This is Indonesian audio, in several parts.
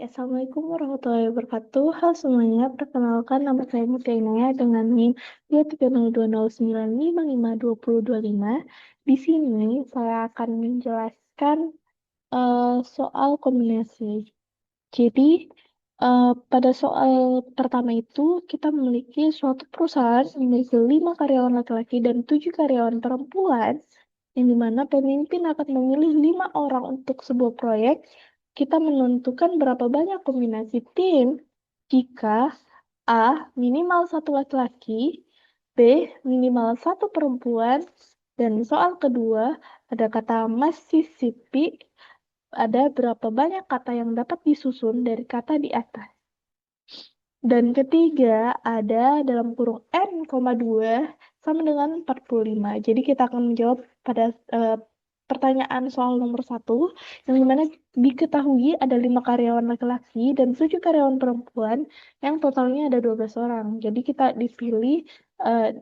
Assalamualaikum warahmatullahi wabarakatuh. Halo semuanya, perkenalkan nama saya Mutia Inaya dengan NIM 2302095552025. Di sini saya akan menjelaskan soal kombinasi. Jadi, pada soal pertama itu kita memiliki suatu perusahaan yang memiliki 5 karyawan laki-laki dan 7 karyawan perempuan, yang dimana pemimpin akan memilih 5 orang untuk sebuah proyek. Kita menentukan berapa banyak kombinasi tim jika A. minimal 1 laki-laki, B. minimal 1 perempuan, dan soal kedua ada kata Mississippi, ada berapa banyak kata yang dapat disusun dari kata di atas. Dan ketiga ada dalam kurung N,2 sama dengan 45. Jadi kita akan menjawab pada pertanyaan soal nomor 1, yang dimana diketahui ada 5 karyawan laki-laki dan 7 karyawan perempuan, yang totalnya ada 12 orang. Jadi kita dipilih,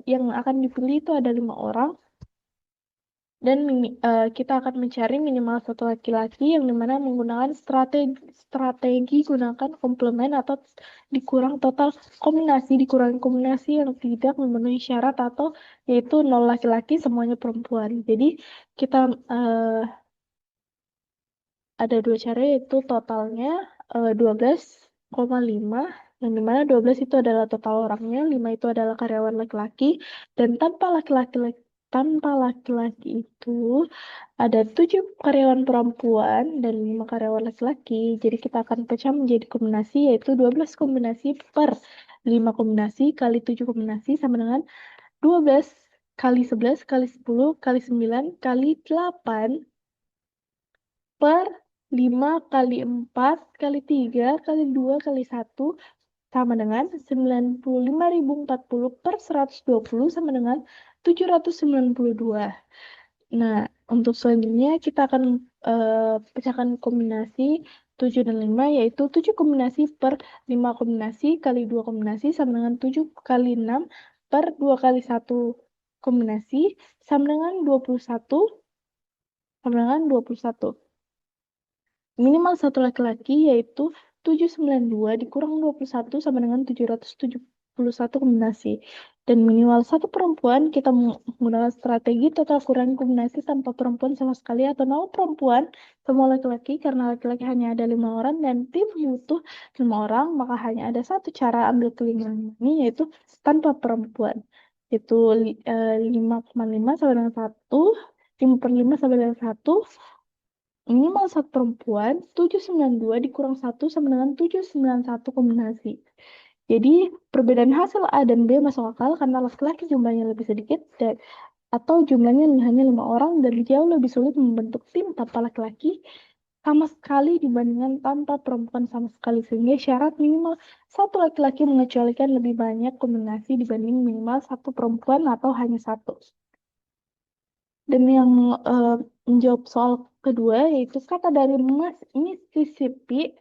yang akan dipilih itu ada 5 orang. Dan kita akan mencari minimal 1 laki-laki, yang dimana menggunakan strategi gunakan komplement atau dikurang total kombinasi, dikurangi kombinasi yang tidak memenuhi syarat, atau yaitu 0 laki-laki semuanya perempuan. Jadi kita ada 2 cara, yaitu totalnya 12,5, yang dimana 12 itu adalah total orangnya, 5 itu adalah karyawan laki-laki, dan tanpa laki-laki itu ada 7 karyawan perempuan dan 5 karyawan laki-laki. Jadi kita akan pecah menjadi kombinasi, yaitu 12 kombinasi per 5 kombinasi kali 7 kombinasi sama dengan 12 kali 11 kali 10 kali 9 kali 8 per 5 kali 4 kali 3 kali 2 kali 1 sama dengan 95.040 per 120 sama dengan 792. Nah, untuk selanjutnya kita akan pecahkan kombinasi 7 dan 5, yaitu 7 kombinasi per 5 kombinasi kali 2 kombinasi sama dengan 7 kali 6 per 2 kali 1 kombinasi sama dengan 21 sama dengan 21. Minimal 1 laki-laki, yaitu 792 dikurang 21 sama dengan 771 kombinasi. Dan minimal 1 perempuan, kita menggunakan strategi total kurangi kombinasi tanpa perempuan sama sekali, atau 0 perempuan semua laki-laki, karena laki-laki hanya ada 5 orang dan tim butuh 5 orang, maka hanya ada satu cara ambil kelima ini, yaitu tanpa perempuan, yaitu 5,5 sama dengan 1, 5 per 5 sama dengan 1, minimal 1 perempuan, 792 dikurang 1 sama dengan 791 kombinasi. Jadi perbedaan hasil A dan B masuk akal karena laki-laki jumlahnya lebih sedikit atau jumlahnya hanya 5 orang, dan jauh lebih sulit membentuk tim tanpa laki-laki sama sekali dibandingkan tanpa perempuan sama sekali, sehingga syarat minimal 1 laki-laki mengecualikan lebih banyak kombinasi dibanding minimal 1 perempuan atau hanya 1. Dan yang menjawab soal kedua, yaitu kata dari Mississippi,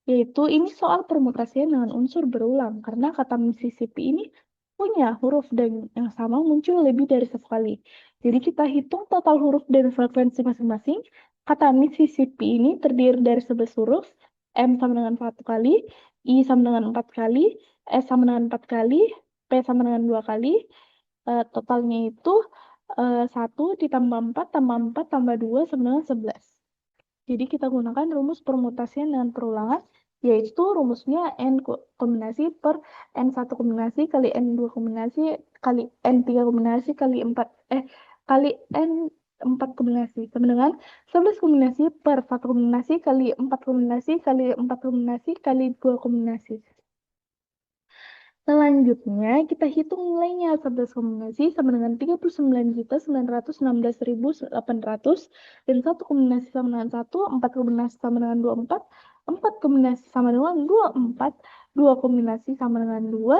yaitu ini soal permutasian dengan unsur berulang, karena kata Mississippi ini punya huruf dan yang sama muncul lebih dari satu kali. Jadi kita hitung total huruf dan frekuensi masing-masing. Kata Mississippi ini terdiri dari 11 huruf, M sama dengan 1 kali, I sama dengan 4 kali, S sama dengan 4 kali, P sama dengan 2 kali. Totalnya itu 1 ditambah 4 tambah 4 tambah 2 sama dengan 11. Jadi kita gunakan rumus permutasian dengan perulangan, yaitu rumusnya N kombinasi per N1 kombinasi kali N2 kombinasi kali N3 kombinasi kali kali N4 kombinasi sama dengan 11 kombinasi per 1 kombinasi kali 4 kombinasi kali 4 kombinasi kali 2 kombinasi. Selanjutnya, kita hitung nilainya. 11 kombinasi sama dengan 39.916.800, dan 1 kombinasi sama dengan 1, 4 kombinasi sama dengan 24, 4 kombinasi sama dengan 24, 2 kombinasi sama dengan 2,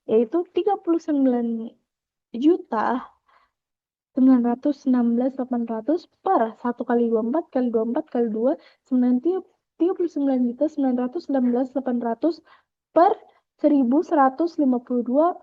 yaitu 39.916.800 per 1 kali 24 kali 24 kali 2, 39.916.800 per 1.152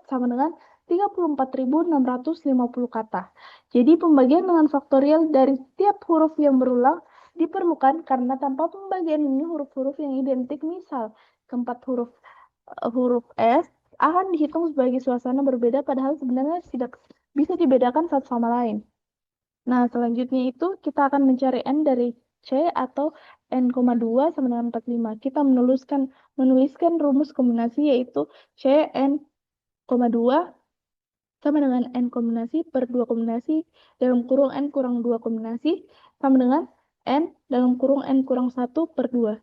sama dengan 34.650 kata. Jadi pembagian dengan faktorial dari tiap huruf yang berulang diperlukan karena tanpa pembagian ini huruf-huruf yang identik, misal keempat huruf S akan dihitung sebagai suasana berbeda padahal sebenarnya tidak bisa dibedakan satu sama lain. Nah, selanjutnya itu kita akan mencari N dari C atau N,2 sama dengan 45. Kita menuliskan rumus kombinasi yaitu C N,2 sama dengan N kombinasi per 2 kombinasi dalam kurung N kurang 2 kombinasi sama dengan N dalam kurung N kurang 1 per 2.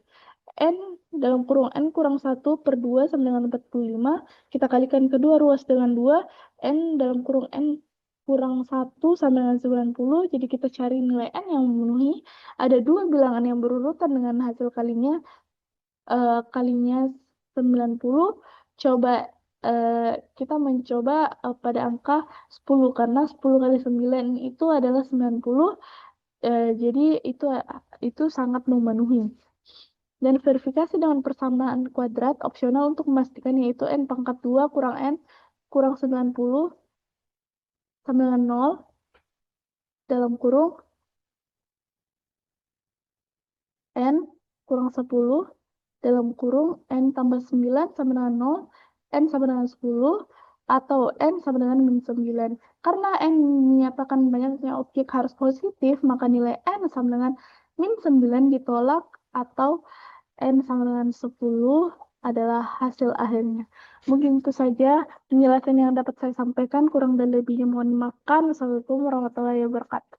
N dalam kurung N kurang 1 per 2 sama dengan 45. Kita kalikan kedua ruas dengan 2. N dalam kurung N kurang 1 sama dengan 90. Jadi kita cari nilai N yang memenuhi. Ada dua bilangan yang berurutan dengan hasil kalinya 90. Coba kita mencoba pada angka 10 karena 10 kali 9 itu adalah 90. Jadi itu sangat memenuhi. Dan verifikasi dengan persamaan kuadrat opsional untuk memastikan yaitu N pangkat 2 kurang N kurang 90 sama dengan 0 dalam kurung N kurang 10 dalam kurung N tambah 9 sama dengan 0, N sama dengan 10, atau N sama dengan min 9. Karena N menyatakan banyaknya objek harus positif, maka nilai N sama dengan min 9 ditolak, atau N sama dengan 10 adalah hasil akhirnya. Mungkin itu saja penjelasan yang dapat saya sampaikan. Kurang dan lebihnya mohon dimaafkan. Wassalamualaikum warahmatullahi wabarakatuh.